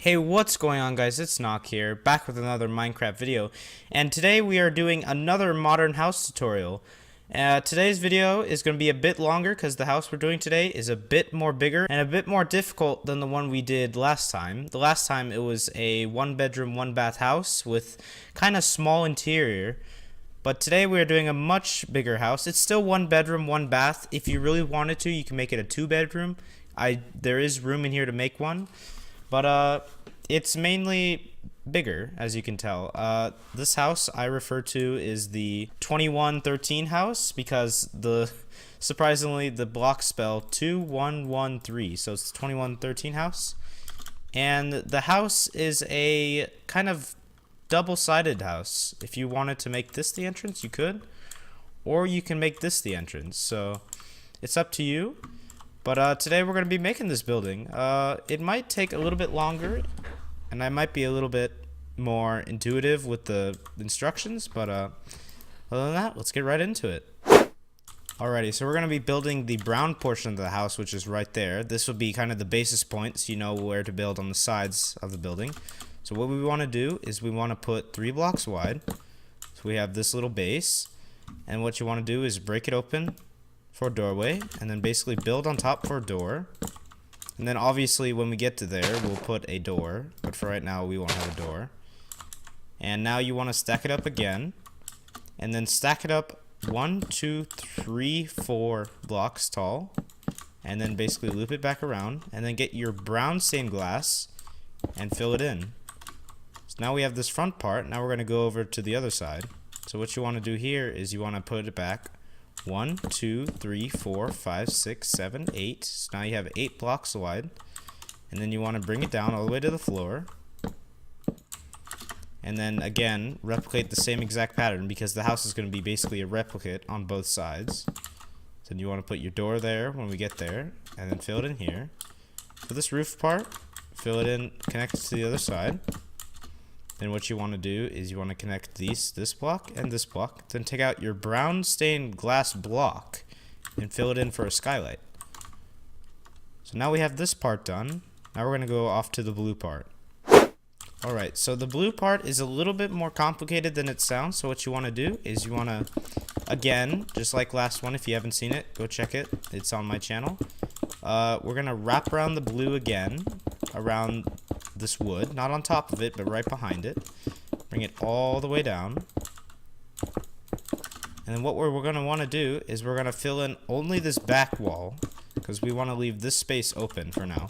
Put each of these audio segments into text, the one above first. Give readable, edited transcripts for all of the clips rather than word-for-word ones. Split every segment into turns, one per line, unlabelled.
Hey, what's going on, guys? It's Knock here, back with another Minecraft video, and today we are doing another modern house tutorial. Today's video is going to be a bit longer because the house we're doing today is a bit more bigger and a bit more difficult than the one we did last time. The last time it was a one bedroom, one bath house with kind of small interior, but today we are doing a much bigger house. It's still one bedroom, one bath. If you really wanted to, you can make it a two bedroom. There is room in here to make one. But it's mainly bigger, as you can tell. This house I refer to is the 2113 house because surprisingly the blocks spell 2113, so it's the 2113 house. And the house is a kind of double-sided house. If you wanted to make this the entrance, you could, or you can make this the entrance. So it's up to you. But today we're going to be making this building. It might take a little bit longer, and I might be a little bit more intuitive with the instructions, but other than that, let's get right into it. Alrighty, so we're going to be building the brown portion of the house, which is right there. This will be kind of the basis point, so you know where to build on the sides of the building. So what we want to do is we want to put 3 blocks wide. So we have this little base, and what you want to do is break it open for a doorway, and then basically build on top for a door. And then obviously when we get to there, we'll put a door, but for right now we won't have a door. And now you want to stack it up again, and then stack it up 1, 2, 3, 4 blocks tall, and then basically loop it back around, and then get your brown stained glass and fill it in. So now we have this front part. Now we're going to go over to the other side. So what you want to do here is you want to put it back 1, 2, 3, 4, 5, 6, 7, 8. So now you have 8 blocks wide. And then you want to bring it down all the way to the floor. And then again, replicate the same exact pattern because the house is going to be basically a replicate on both sides. So you want to put your door there when we get there, and then fill it in here. For this roof part, fill it in, connect it to the other side. Then what you want to do is you want to connect this block and this block. Then take out your brown stained glass block and fill it in for a skylight. So now we have this part done. Now we're going to go off to the blue part. Alright, so the blue part is a little bit more complicated than it sounds. So what you want to do is you want to, again, just like last one, if you haven't seen it, go check it. It's on my channel. We're going to wrap around the blue again, around this wood, not on top of it, but right behind it. Bring it all the way down. And then what we're going to want to do is we're going to fill in only this back wall, because we want to leave this space open for now.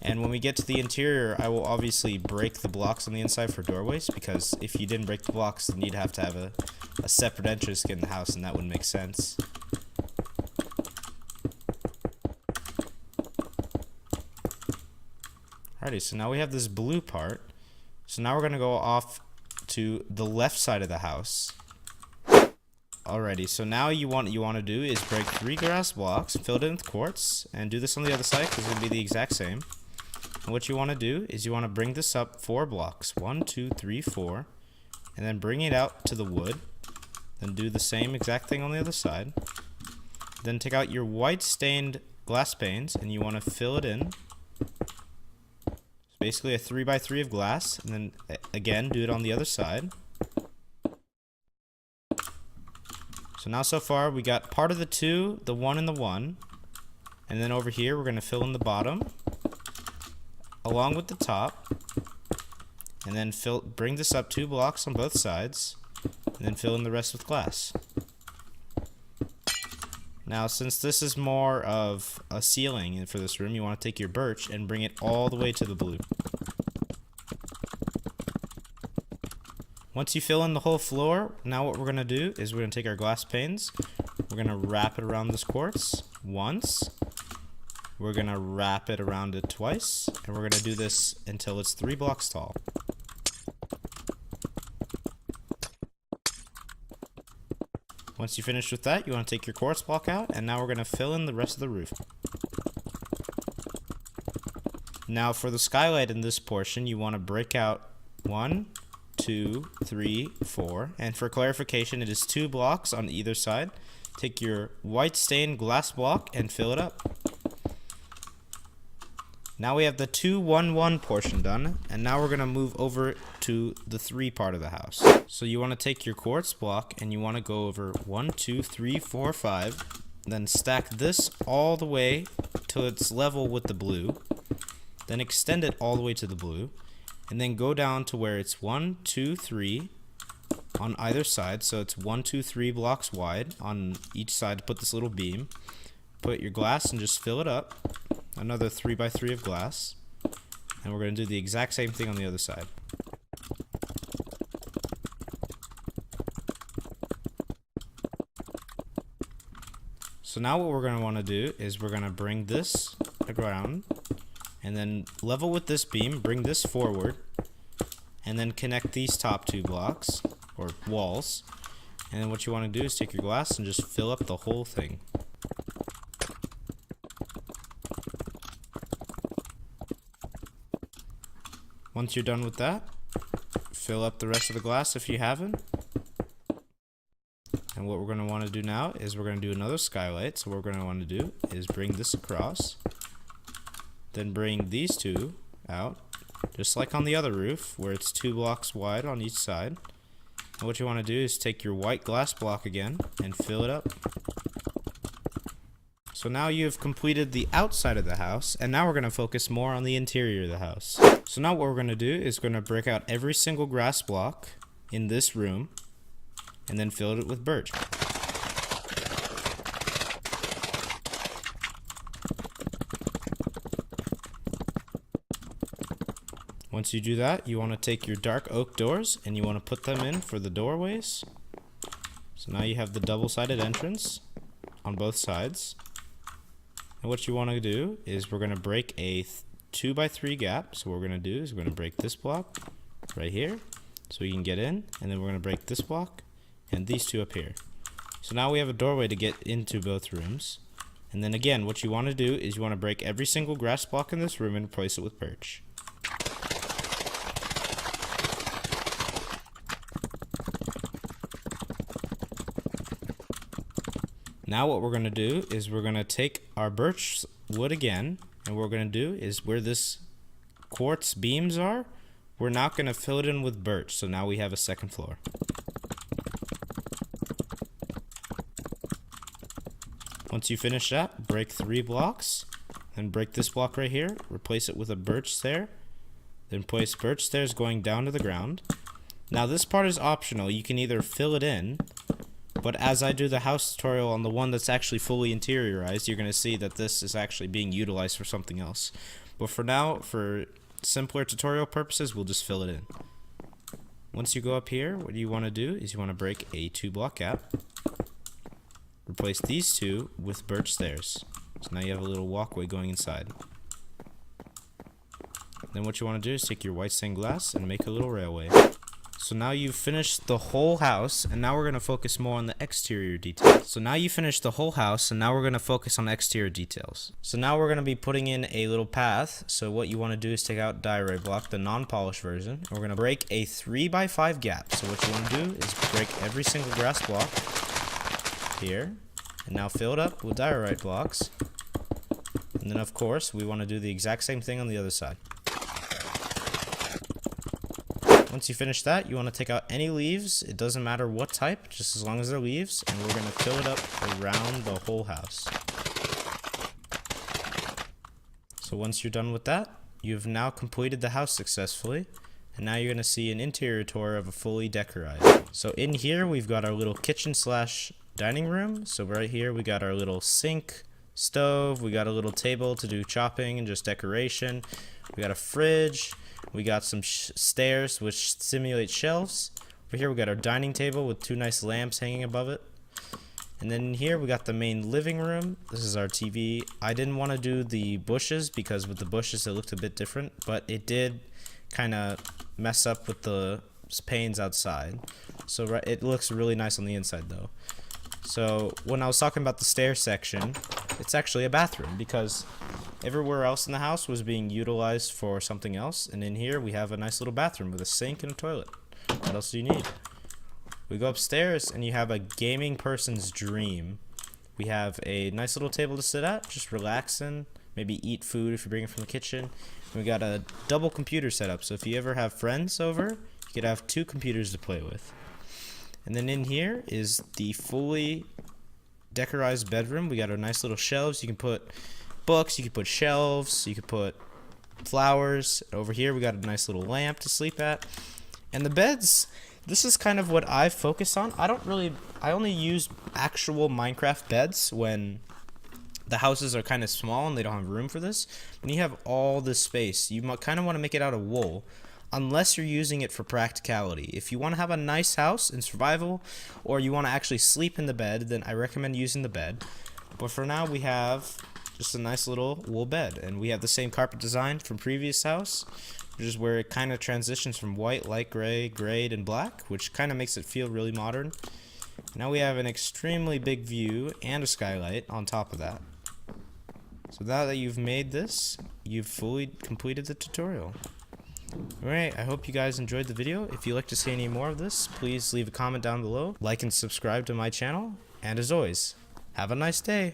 And when we get to the interior, I will obviously break the blocks on the inside for doorways, because if you didn't break the blocks, then you'd have to have a separate entrance to get in the house, and that wouldn't make sense. Alrighty, so now we have this blue part. So now we're going to go off to the left side of the house. Alrighty, so now what you want to do is break 3 grass blocks, fill it in with quartz, and do this on the other side because it'll be the exact same. And what you want to do is you want to bring this up 4 blocks, 1, 2, 3, 4, and then bring it out to the wood. Then do the same exact thing on the other side. Then take out your white stained glass panes and you want to fill it in. Basically a 3x3 of glass, and then again do it on the other side. So now so far we got part of the 2, the 1, and the 1, and then over here we're going to fill in the bottom along with the top, and then bring this up 2 blocks on both sides, and then fill in the rest with glass. Now, since this is more of a ceiling for this room, you want to take your birch and bring it all the way to the blue. Once you fill in the whole floor, now what we're going to do is we're going to take our glass panes, we're going to wrap it around this quartz once, we're going to wrap it around it twice, and we're going to do this until it's 3 blocks tall. Once you finish with that, you want to take your quartz block out, and now we're going to fill in the rest of the roof. Now for the skylight in this portion, you want to break out 1, 2, 3, 4, and for clarification, it is 2 blocks on either side. Take your white stained glass block and fill it up. Now we have the 2, 1, 1 portion done, and now we're gonna move over to the 3 part of the house. So you want to take your quartz block and you want to go over 1, 2, 3, 4, 5, then stack this all the way till it's level with the blue, then extend it all the way to the blue, and then go down to where it's 1, 2, 3 on either side. So it's 1, 2, 3 blocks wide on each side to put this little beam. Put your glass and just fill it up. Another 3 by 3 of glass, and we're going to do the exact same thing on the other side. So now what we're going to want to do is we're going to bring this around and then level with this beam, bring this forward, and then connect these top 2 blocks or walls. And then what you want to do is take your glass and just fill up the whole thing. Once you're done with that, fill up the rest of the glass if you haven't. And what we're going to want to do now is we're going to do another skylight. So what we're going to want to do is bring this across, then bring these 2 out, just like on the other roof where it's 2 blocks wide on each side. And what you want to do is take your white glass block again and fill it up. So now you've completed the outside of the house, and now we're going to focus more on the interior of the house. So now what we're going to do is we're going to break out every single grass block in this room and then fill it with birch. Once you do that, you want to take your dark oak doors and you want to put them in for the doorways. So now you have the double-sided entrance on both sides. And what you want to do is we're going to break a 2 by 3 gap. So what we're going to do is we're going to break this block right here so we can get in, and then we're going to break this block and these 2 up here. So now we have a doorway to get into both rooms. And then again, what you want to do is you want to break every single grass block in this room and replace it with birch. Now what we're going to do is we're going to take our birch wood again, and what we're going to do is where this quartz beams are, we're not going to fill it in with birch. So now we have a second floor. Once you finish that, break 3 blocks, then break this block right here, replace it with a birch stair, then place birch stairs going down to the ground. Now this part is optional. You can either fill it in, but as I do the house tutorial on the one that's actually fully interiorized, you're going to see that this is actually being utilized for something else. But for now, for simpler tutorial purposes, we'll just fill it in. Once you go up here, what you want to do is you want to break a 2 block gap. Replace these 2 with birch stairs. So now you have a little walkway going inside. Then what you want to do is take your white stained glass and make a little railway. So now you've finished the whole house, and now we're going to focus more on the exterior details. So now you finished the whole house, and now we're going to focus on exterior details. So now we're going to be putting in a little path. So what you want to do is take out diorite block, the non-polished version, and we're going to break a 3 by 5 gap. So what you want to do is break every single grass block here, and now fill it up with diorite blocks. And then of course, we want to do the exact same thing on the other side. Once you finish that, you want to take out any leaves. It doesn't matter what type, just as long as they're leaves, and we're going to fill it up around the whole house. So once you're done with that, you've now completed the house successfully, and now you're going to see an interior tour of a fully decorated. So in here, we've got our little kitchen slash dining room. So right here, we got our little sink, stove, we got a little table to do chopping and just decoration. We got a fridge. We got some stairs which simulate shelves. Over here we got our dining table with 2 nice lamps hanging above it. And then here we got the main living room. This is our TV. I didn't want to do the bushes because with the bushes it looked a bit different, but it did kind of mess up with the panes outside. So it looks really nice on the inside though. So when I was talking about the stair section, it's actually a bathroom because everywhere else in the house was being utilized for something else, and in here we have a nice little bathroom with a sink and a toilet. What else do you need? We go upstairs and you have a gaming person's dream. We have a nice little table to sit at, just relaxing, maybe eat food if you bring it from the kitchen. We got a double computer setup, so if you ever have friends over, you could have 2 computers to play with. And then in here is the fully decorized bedroom. We got our nice little shelves. You can put books, you can put shelves, you can put flowers. Over here we got a nice little lamp to sleep at. And the beds, this is kind of what I focus on. I only use actual Minecraft beds when the houses are kind of small and they don't have room for this. When you have all this space, you kind of want to make it out of wool, unless you're using it for practicality. If you want to have a nice house in survival, or you want to actually sleep in the bed, then I recommend using the bed. But for now, we have just a nice little wool bed, and we have the same carpet design from previous house, which is where it kind of transitions from white, light gray, grayed, and black, which kind of makes it feel really modern. Now we have an extremely big view and a skylight on top of that. So now that you've made this, you've fully completed the tutorial. Alright, I hope you guys enjoyed the video. If you'd like to see any more of this, please leave a comment down below, like and subscribe to my channel, and as always, have a nice day.